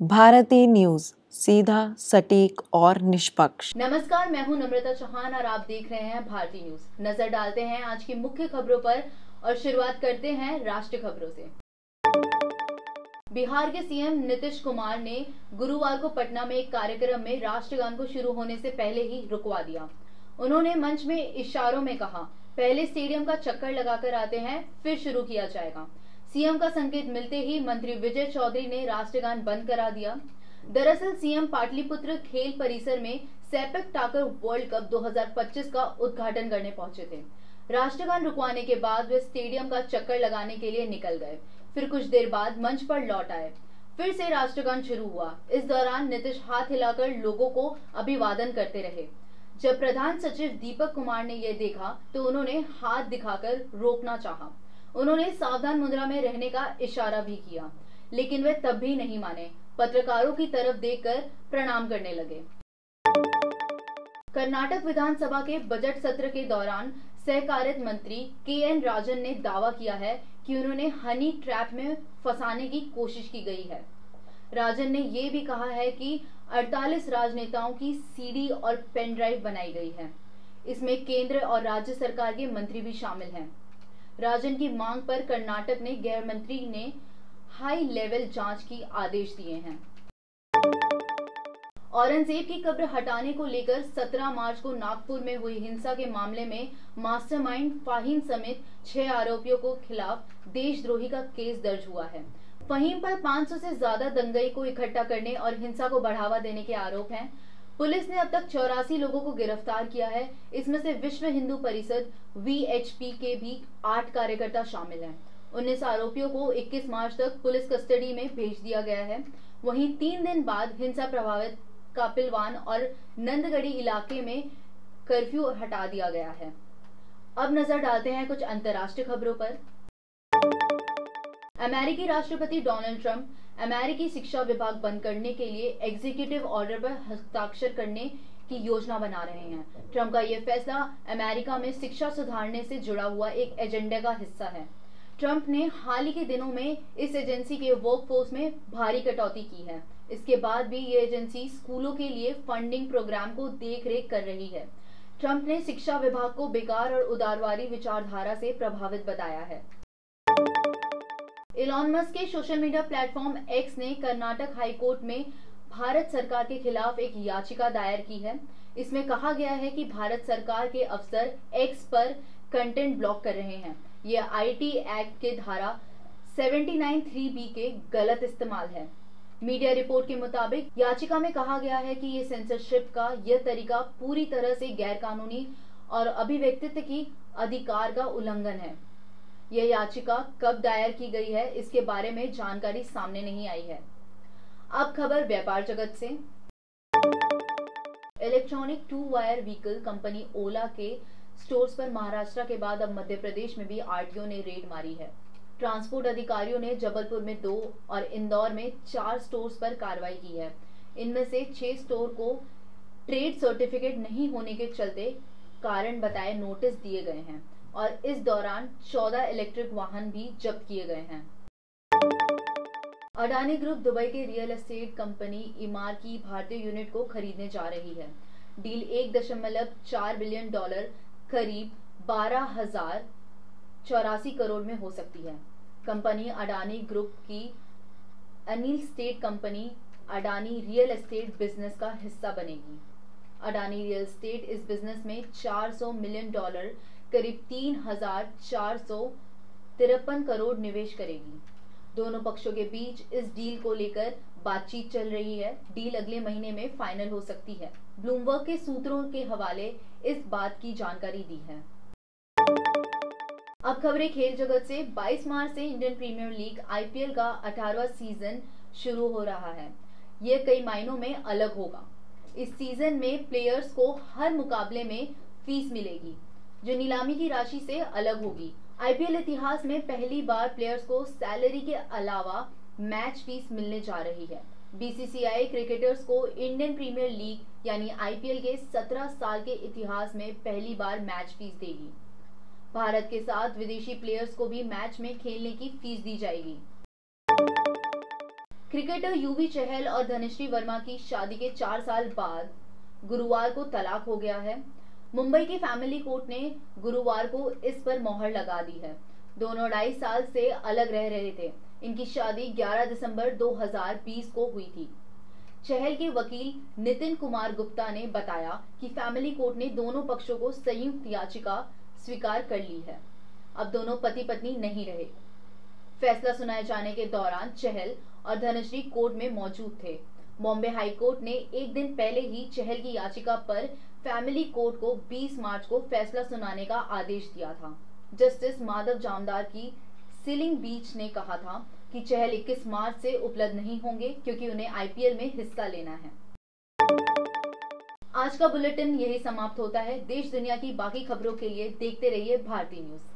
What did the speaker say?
Bharti news, सीधा, सटीक और निष्पक्ष। नमस्कार, मैं हूं नम्रता चौहान और आप देख रहे हैं भारती न्यूज। नजर डालते हैं आज की मुख्य खबरों पर और शुरुआत करते हैं राष्ट्रीय खबरों से। बिहार के सीएम नीतीश कुमार ने गुरुवार को पटना में एक कार्यक्रम में राष्ट्रगान को शुरू होने से पहले ही रुकवा दिया। उन्होंने मंच में इशारों में कहा, पहले स्टेडियम का चक्कर लगाकर आते हैं, फिर शुरू किया जाएगा। सीएम का संकेत मिलते ही मंत्री विजय चौधरी ने राष्ट्रगान बंद करा दिया। दरअसल सीएम पाटलिपुत्र खेल परिसर में सैपक टाकर वर्ल्ड कप 2025 का उद्घाटन करने पहुंचे थे। राष्ट्रगान रुकवाने के बाद वे स्टेडियम का चक्कर लगाने के लिए निकल गए। फिर कुछ देर बाद मंच पर लौट आए। फिर से राष्ट्रगान शुरू हुआ। इस दौरान नीतीश हाथ हिलाकर लोगों को अभिवादन करते रहे। जब प्रधान सचिव दीपक कुमार ने यह देखा तो उन्होंने हाथ दिखाकर रोकना चाहा। उन्होंने सावधान मुद्रा में रहने का इशारा भी किया, लेकिन वे तब भी नहीं माने। पत्रकारों की तरफ देखकर प्रणाम करने लगे। कर्नाटक विधानसभा के बजट सत्र के दौरान सहकारिता मंत्री के.एन. राजन ने दावा किया है कि उन्होंने हनी ट्रैप में फंसाने की कोशिश की गई है। राजन ने ये भी कहा है कि 48 राजनेताओं की सीडी और पेन ड्राइव बनाई गई है। इसमें केंद्र और राज्य सरकार के मंत्री भी शामिल हैं। राजन की मांग पर कर्नाटक ने गृह मंत्री ने हाई लेवल जांच की आदेश दिए हैं। औरंगजेब की कब्र हटाने को लेकर 17 मार्च को नागपुर में हुई हिंसा के मामले में मास्टरमाइंड फाहीम समेत 6 आरोपियों को खिलाफ देशद्रोही का केस दर्ज हुआ है। फहीम पर 500 से ज्यादा दंगई को इकट्ठा करने और हिंसा को बढ़ावा देने के आरोप हैं। पुलिस ने अब तक 84 लोगों को गिरफ्तार किया है। इसमें से विश्व हिंदू परिषद (VHP) के भी 8 कार्यकर्ता शामिल हैं। 19 आरोपियों को 21 मार्च तक पुलिस कस्टडी में भेज दिया गया है। वहीं 3 दिन बाद हिंसा प्रभावित कापिलवान और नंदगढ़ी इलाके में कर्फ्यू हटा दिया गया है। अब नजर डालते हैं कुछ अंतर्राष्ट्रीय खबरों पर। अमेरिकी राष्ट्रपति डोनाल्ड ट्रंप अमेरिकी शिक्षा विभाग बंद करने के लिए एग्जीक्यूटिव ऑर्डर पर हस्ताक्षर करने की योजना बना रहे हैं। ट्रंप का यह फैसला अमेरिका में शिक्षा सुधारने से जुड़ा हुआ एक एजेंडे का हिस्सा है। ट्रंप ने हाल ही के दिनों में इस एजेंसी के वर्कफोर्स में भारी कटौती की है। इसके बाद भी ये एजेंसी स्कूलों के लिए फंडिंग प्रोग्राम को देखरेख कर रही है। ट्रंप ने शिक्षा विभाग को बेकार और उदारवादी विचारधारा से प्रभावित बताया है। इलॉन मस्क के सोशल मीडिया प्लेटफॉर्म एक्स ने कर्नाटक हाई कोर्ट में भारत सरकार के खिलाफ एक याचिका दायर की है। इसमें कहा गया है कि भारत सरकार के अफसर एक्स पर कंटेंट ब्लॉक कर रहे हैं। यह आईटी एक्ट के धारा 79(3)(b) के गलत इस्तेमाल है। मीडिया रिपोर्ट के मुताबिक याचिका में कहा गया है कि ये सेंसरशिप का यह तरीका पूरी तरह से गैरकानूनी और अभिव्यक्तित्व की अधिकार का उल्लंघन है। यह याचिका कब दायर की गई है, इसके बारे में जानकारी सामने नहीं आई है। अब खबर व्यापार जगत से। इलेक्ट्रॉनिक 2 वायर व्हीकल कंपनी ओला के स्टोर्स पर महाराष्ट्र के बाद अब मध्य प्रदेश में भी आरटीओ ने रेड मारी है। ट्रांसपोर्ट अधिकारियों ने जबलपुर में 2 और इंदौर में 4 स्टोर्स पर कार्रवाई की है। इनमें से 6 स्टोर को ट्रेड सर्टिफिकेट नहीं होने के चलते कारण बताए नोटिस दिए गए हैं और इस दौरान 14 इलेक्ट्रिक वाहन भी जब्त किए गए हैं। अडानी ग्रुप दुबई के रियल एस्टेट कंपनी इमार की भारतीय यूनिट को खरीदने जा रही है। डील $1.4 बिलियन करीब 12,084 करोड़ में हो सकती है। कंपनी अडानी ग्रुप की Anil state company Adani real estate business का हिस्सा बनेगी। अडानी रियल एस्टेट इस बिजनेस में $400 मिलियन करीब 3,453 करोड़ निवेश करेगी। दोनों पक्षों के बीच इस डील को लेकर बातचीत चल रही है। डील अगले महीने में फाइनल हो सकती है। ब्लूमबर्ग के सूत्रों के हवाले इस बात की जानकारी दी है। अब खबरें खेल जगत से। 22 मार्च से इंडियन प्रीमियर लीग IPL का 18वां सीजन शुरू हो रहा है। यह कई मायनों में अलग होगा। इस सीजन में प्लेयर्स को हर मुकाबले में फीस मिलेगी, जो नीलामी की राशि से अलग होगी। IPL इतिहास में पहली बार प्लेयर्स को सैलरी के अलावा मैच फीस मिलने जा रही है। BCCI क्रिकेटर्स को इंडियन प्रीमियर लीग यानी IPL के 17 साल के इतिहास में पहली बार मैच फीस देगी। भारत के साथ विदेशी प्लेयर्स को भी मैच में खेलने की फीस दी जाएगी। क्रिकेटर युवी चहल और धनश्री वर्मा की शादी के 4 साल बाद गुरुवार को तलाक हो गया है। मुंबई के फैमिली कोर्ट ने गुरुवार को इस पर मोहर लगा दी है। दोनों 2.5 साल से अलग रह रहे थे। इनकी शादी 11 दिसंबर 2020 को हुई थी। चहल के वकील नितिन कुमार गुप्ता ने बताया कि फैमिली कोर्ट ने दोनों पक्षों को संयुक्त याचिका स्वीकार कर ली है। अब दोनों पति पत्नी नहीं रहे। फैसला सुनाए जाने के दौरान चहल और धनश्री कोर्ट में मौजूद थे। बॉम्बे हाई कोर्ट ने एक दिन पहले ही चहल की याचिका पर फैमिली कोर्ट को 20 मार्च को फैसला सुनाने का आदेश दिया था। जस्टिस माधव जामदार की सीलिंग बीच ने कहा था कि चहल 21 मार्च से उपलब्ध नहीं होंगे क्योंकि उन्हें आईपीएल में हिस्सा लेना है। आज का बुलेटिन यही समाप्त होता है। देश दुनिया की बाकी खबरों के लिए देखते रहिए भारती न्यूज।